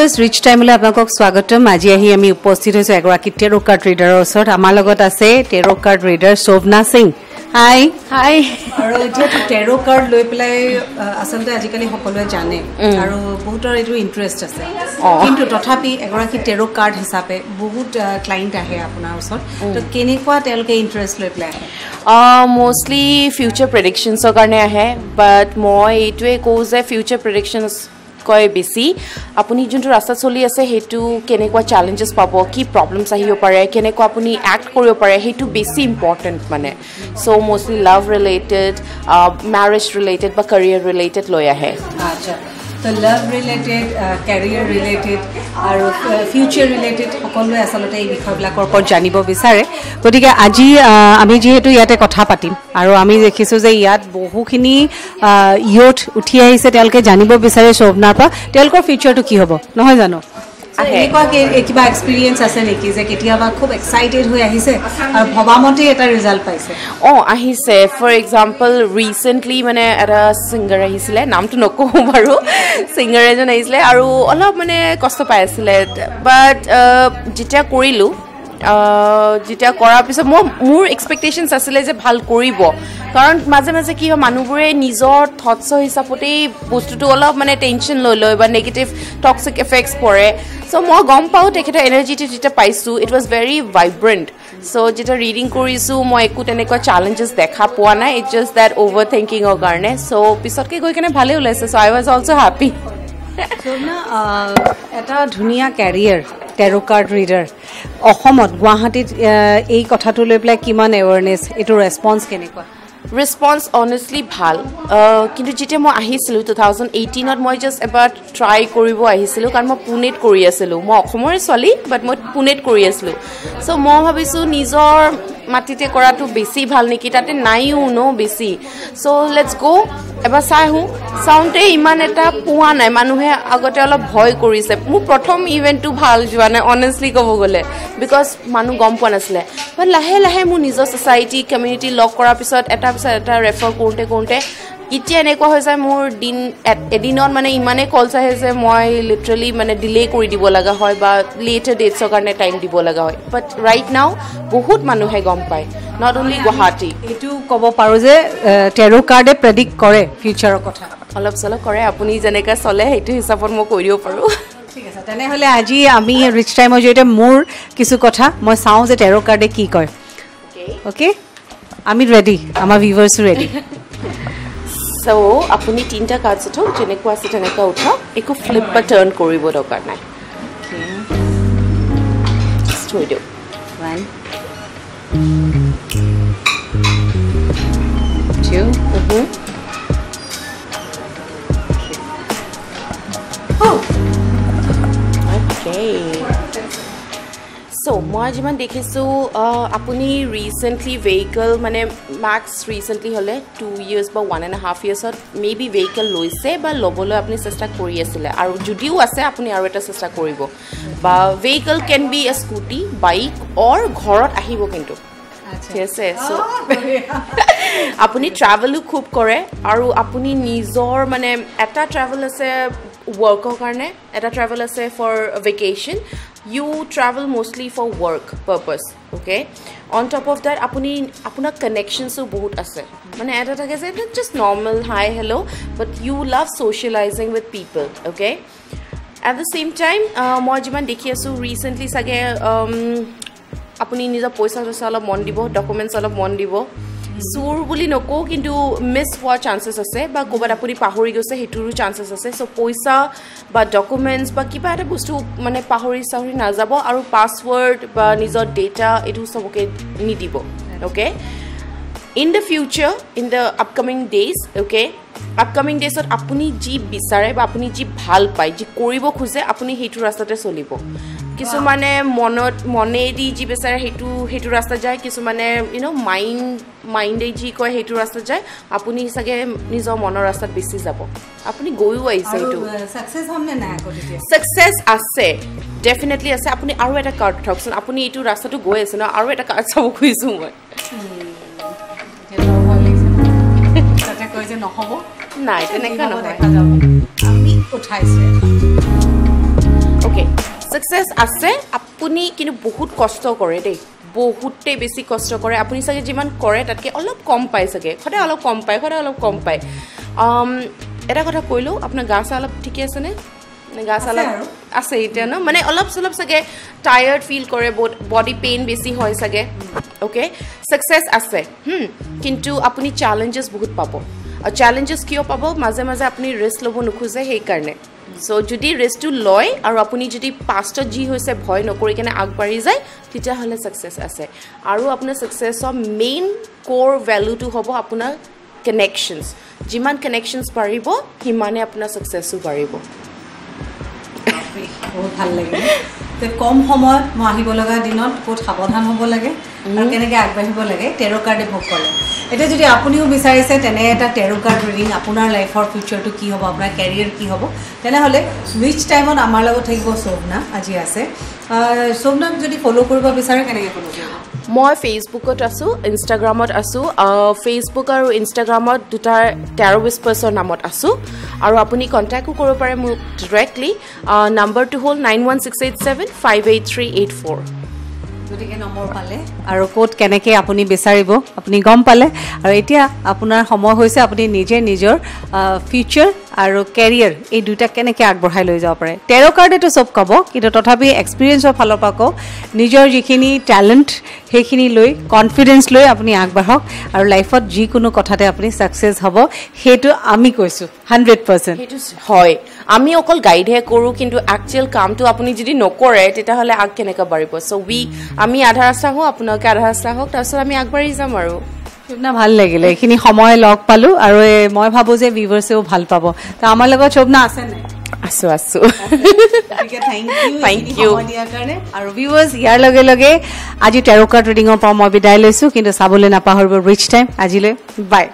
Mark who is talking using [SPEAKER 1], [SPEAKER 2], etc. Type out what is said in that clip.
[SPEAKER 1] viewers rich টাইমলৈ আপোনালোকক স্বাগতম আজি আহি আমি উপস্থিত হৈছো এগৰাকী টেৰো কাৰ্ড ৰিডাৰৰ ওচৰত আমাৰ লগত আছে টেৰো কাৰ্ড ৰিডাৰ শোভনা সিং হাই
[SPEAKER 2] হাই
[SPEAKER 1] আৰু এতিয়া টেৰো কাৰ্ড লৈ পেলাই আসলতে আজিকালি সকলোৱে জানে আৰু বহুতৰ এইটো ইন্টাৰেষ্ট আছে কিন্তু তথাপি এগৰাকী টেৰো কাৰ্ড হিচাপে বহুত ক্লায়েন্ট আহে আপোনাৰ ওচৰত তো কেনেকুৱা তেওঁলোকে ইন্টাৰেষ্ট লৈ পেলাই
[SPEAKER 2] মোষ্টলি ফিউচাৰ প্ৰেডিকশ্যনছৰ কাৰণে আহে বাট মই এইটোৱে কওঁ যে ফিউচাৰ প্ৰেডিকশ্যনছ কয় বেছি আপুনি যোনটো ৰাস্তা চলি আছে সেইটো কেনেকুৱা চেলেঞ্জেছ পাব কি প্ৰব্লেমছ আহিব পাৰে কেনেকুৱা আপুনি এক্ট কৰিব পাৰে সেইটো বেছি ইম্পৰ্টেণ্ট মানে চ' মোষ্টলি লাভ ৰিলেটেড মেৰেজ ৰিলেটেড বা কেৰিয়াৰ ৰিলেটেড লৈ আহে
[SPEAKER 1] আচ্ছা তো লাভ ৰিলেটেড কেৰিয়াৰ ৰিলেটেড আৰু ফিউচাৰ ৰিলেটেড সকলোৱে আচলতে এই বিষয়বিলাকৰ ওপৰত জানিব বিচাৰে গতিকে আজি আমি যিহেতু ইয়াতে কথা পাতিম আৰু আমি দেখিছোঁ যে ইয়াত বহুখিনি ইয়থ উঠি আহিছে তেওঁলোকে জানিব বিচাৰে শোভনাৰ পৰা তেওঁলোকৰ ফিউচাৰটো কি হ'ব নহয় জানো কিবা এক্সপিৰিয়েঞ্চ আছে নেকি যে কেতিয়াবা খুব এক্সাইটেড হৈ আহিছে আৰু ভবামতে এটা ৰিজাল্ট পাইছে
[SPEAKER 2] আহিছে ফৰ এক্সাম্পল ৰিচেণ্টলি মানে এটা ছিংগাৰ আহিছিলে নামটো নকওঁ বাৰু ছিংগাৰ এজন আহিছিলে আৰু অলপ মানে কষ্ট পাই আছিলে বাট যেতিয়া কৰিলোঁ যেতিয়া কৰাৰ পিছত মোৰ এক্সপেক্টেশ্যনছ আছিলে যে ভাল কৰিব কাৰণ মাজে মাজে কি হয় মানুহবোৰে নিজৰ থটছৰ হিচাপতেই বস্তুটো অলপ মানে টেনশ্যন লৈ লয় বা নিগেটিভ টক্সিক এফেক্টছ পৰে চ' মই গম পাওঁ তেখেতৰ এনাৰ্জিটো যেতিয়া পাইছোঁ ইট ৱাজ ভেৰি ভাইব্ৰেণ্ট চ' যেতিয়া ৰিডিং কৰিছোঁ মই একো তেনেকুৱা চেলেঞ্জেছ দেখা পোৱা নাই ইটছ জাষ্ট দেট অভাৰ থিংকিঙৰ কাৰণে চ' পিছতকৈ গৈ কেনে ভালেই ওলাইছে চ' আই ৱাজ অলছ' হেপ্পী
[SPEAKER 1] এটা ধুনীয়া কেৰিয়াৰ টেৰো কাৰ্ড ৰিডাৰ অসমত গুৱাহাটীত এই কথাটো লৈ পেলাই কিমান এৱাৰনেছ এইটো ৰেছপন্স কেনেকুৱা
[SPEAKER 2] ৰেছপন্স অনেষ্টলি ভাল কিন্তু যেতিয়া মই আহিছিলোঁ 2018ত মই জাষ্ট এবাৰ ট্ৰাই কৰিব আহিছিলোঁ কাৰণ মই পুনেত কৰি আছিলোঁ মই অসমৰে ছোৱালী বাট মই পুনেত কৰি আছিলোঁ চ' মই ভাবিছোঁ নিজৰ মাটিতে কৰাটো বেছি ভাল নেকি তাতে নাইও ন বেছি চ' লেটছ গ' এবাৰ চাই আহোঁ চাওঁতে ইমান এটা পোৱা নাই মানুহে আগতে অলপ ভয় কৰিছে মোৰ প্ৰথম ইভেণ্টটো ভাল যোৱা নাই অনেষ্টলি ক'ব গ'লে বিকজ মানুহ গম পোৱা নাছিলে বাট লাহে লাহে মোৰ নিজৰ ছ'চাইটি কমিউনিটি লগ কৰাৰ পিছত এটা ৰেফাৰ কৰোঁতে এতিয়া এনেকুৱা হৈ যায় মোৰ এদিনত মানে ইমানেই কলছ আহে যে মই লিটাৰেলি মানে ডিলে কৰি দিব লগা হয় বা লেটাৰ ডেটছৰ কাৰণে টাইম দিব লগা হয় বাট ৰাইট নাও বহুত মানুহে গম পায় নট অনলি গুৱাহাটী
[SPEAKER 1] এইটো ক'ব পাৰোঁ যে টেৰো কাৰ্ডে প্ৰেডিক্ট কৰে ফিউচাৰৰ কথা
[SPEAKER 2] অলপ চলপ কৰে আপুনি যেনেকৈ চলে সেইটো হিচাপত মই কৈ দিব পাৰোঁ
[SPEAKER 1] ঠিক আছে তেনেহ'লে আজি আমি ৰিচ টাইমৰ জৰিয়তে মোৰ কিছু কথা মই চাওঁ যে টেৰো কাৰ্ডে কি কয় অ'কে আমি ৰেডি আমাৰ ভিউৱাৰ্ছো ৰেডি
[SPEAKER 2] চ' আপুনি 3টা কাৰ্ডছ উঠক যেনেকুৱা আছে তেনেকুৱা উঠক একো ফ্লিপ বা টাৰ্ণ কৰিব দৰকাৰ নাই থৈ দিয়ক 1 2 চ' মই যিমান দেখিছোঁ আপুনি ৰিচেণ্টলি ভেহিকল মানে মেক্স ৰিচেণ্টলি হ'লে 2 years বা 1.5 yearsত মেবি ভেহিকল লৈছে বা ল'বলৈ আপুনি চেষ্টা কৰি আছিলে আৰু যদিও আছে আপুনি আৰু এটা চেষ্টা কৰিব বা vehicle can be a scooty bike or ঘৰত আহিব কিন্তু ঠিক আছে চ' আপুনি ট্ৰেভেলো খুব কৰে আৰু আপুনি নিজৰ মানে এটা ট্ৰেভেল আছে ৱৰ্কৰ কাৰণে এটা ট্ৰেভেল আছে for vacation you travel mostly for work purpose okay on top of that apuni apuna connections so bahut ase mane eta thake je just normal hi hello but you love socializing with people okay at the same time moi jiman dekhi asu recently sage apuni nija paisa sala mon dibo documents ala mon dibo সুৰ বুলি নকওঁ কিন্তু miss হোৱাৰ চান্সেছ আছে বা ক'ৰবাত আপুনি পাহৰি গৈছে সেইটোৰো চান্সেছ আছে চ' পইচা বা ডকুমেণ্টছ বা কিবা এটা বস্তু মানে পাহৰি নাযাব আৰু পাছৱৰ্ড বা নিজৰ ডেটা এইটো চবকে নিদিব okay in the future in the upcoming days okay upcoming ডেইজত আপুনি যি বিচাৰে বা আপুনি যি ভাল পায় যি কৰিব খোজে আপুনি সেইটো ৰাস্তাতে চলিব কিছুমানে মনেদি যি বিচাৰে সেইটো ৰাস্তা যায় কিছুমানে মাইণ্ডে যি কয় সেইটো ৰাস্তা যায় আপুনি চাগে নিজৰ মনৰ ৰাস্তাত বেছি যাব আপুনি গৈও আহিছে এইটো ছাকচেছ আছে ডেফিনেটলি আছে আপুনি আৰু এটা কাৰ্ড থকচোন আপুনি এইটো ৰাস্তাটো গৈ আছে ন আৰু এটা কাৰ্ড চাব খুজিছোঁ মই নাই তেনেকুৱা নহয় আমি উঠাইছে সাকসেস আছে আপুনি কিন্তু বহুত কষ্ট কৰে দেই বহুতে বেছি কষ্ট কৰে আপুনি চাগে যিমান কৰে তাতকে অলপ কম পায় চাগে সদায় অলপ কম পায় এটা কথা কইলো আপোনাৰ গা চা অলপ ঠিকে আছে নে গা চা আছে এতিয়া ন মানে অলপ চাগে টায়াৰ্ড ফিল কৰে বডি পেইন বেছি হয় চাগে ওকে সাকসেস আছে কিন্তু আপুনি চ্যালেঞ্জেস বহুত পাব আৰু চ্যালেঞ্জেস কিয় পাব মাজে মাজে আপুনি ৰিস্ক ল'ব নোখোজে সেই কাৰণে সো যদি ৰিস্কটো লয় আৰু আপুনি যদি পাষ্টত যি হৈছে ভয় নকৰি কেনে আগবাঢ়ি যায় তেতিয়া হলে সাকসেস আছে আৰু আপোনাৰ সাকসেসৰ মেইন কোৰ ভ্যালুটো হ'ব আপোনাৰ কানেকশনস যিমান কানেকশনস পাৰিব হিমানে আপোনাৰ সাকসেসও পাৰিব
[SPEAKER 1] বহুত ভাল লাগে তে কম সময়ত মই আহিব লগা দিনত বহুত সাৱধান হ'ব লাগে আৰু কেনেকৈ আগবাঢ়িব লাগে টেৰো কাৰ্ডে ভোগ কৰে এতিয়া যদি আপুনিও বিচাৰিছে তেনে এটা টেৰো কাৰ্ড ৰিডিং আপোনাৰ লাইফৰ ফিউচাৰটো কি হ'ব আপোনাৰ কেৰিয়াৰ কি হ'ব তেনেহ'লে উইচ টাইমত আমাৰ লগত থাকিব শোভনা আজি আছে শোভনাক যদি ফ'ল' কৰিব বিচাৰে কেনেকৈ ফ'ল' কৰিব
[SPEAKER 2] মই ফেচবুকত আছো ইনষ্টাগ্ৰামত আছো ফেচবুক আৰু ইনষ্টাগ্ৰামত দুটা টেৰো হুইস্পাৰ্ছৰ নামত আছো আৰু আপুনি কণ্টেক্টো কৰিব পাৰে মোক ডাইৰেক্টলি নাম্বাৰটো হ'ল 9168758384
[SPEAKER 1] গতিকে নম্বৰ পালে আৰু ক'ত কেনেকৈ আপুনি বিচাৰিব আপুনি গম পালে আৰু এতিয়া আপোনাৰ সময় হৈছে আপুনি নিজে নিজৰ ফিউচাৰ আৰু কেৰিয়াৰ এই দুটা কেনেকৈ আগবঢ়াই লৈ যাব পাৰে টেৰো কাৰ্ডেতো চব ক'ব কিন্তু তথাপি এক্সপিৰিয়েঞ্চৰ ফালৰ পৰা কওঁ নিজৰ যিখিনি টেলেণ্ট সেইখিনি লৈ কনফিডেঞ্চ লৈ আপুনি আগবাঢ়ক আৰু লাইফত যিকোনো কথাতে আপুনি ছাকচেছ হ'ব সেইটো আমি কৈছোঁ 100%
[SPEAKER 2] সেইটো হয় আমি অকল গাইডহে কৰোঁ কিন্তু একচুৱেল কামটো আপুনি যদি নকৰে তেতিয়াহ'লে আগ কেনেকৈ বাঢ়িব চ' আমি আধা ৰাস্তা হওঁ আপোনালোকে আধা ৰাস্তা হওক তাৰপিছত আমি আগবাঢ়ি যাম আৰু
[SPEAKER 1] শোভনা ভাল লাগিলে এইখিনি সময় লগ পালোঁ আৰু মই ভাবোঁ যে ভিউৱাৰ্ছেও ভাল পাব তো আমাৰ লগত শোভনা আছে নাই
[SPEAKER 2] আছো
[SPEAKER 1] থেংক ইউ দিয়াৰ কাৰণে আৰু ভিউৱাৰ্ছ ইয়াৰ লগে লগে আজি টেৰো কাৰ্ড ৰিডিঙৰ পৰা মই বিদায় লৈছোঁ কিন্তু চাবলৈ নাপাহৰিব ৰিচ টাইম আজিলৈ বাই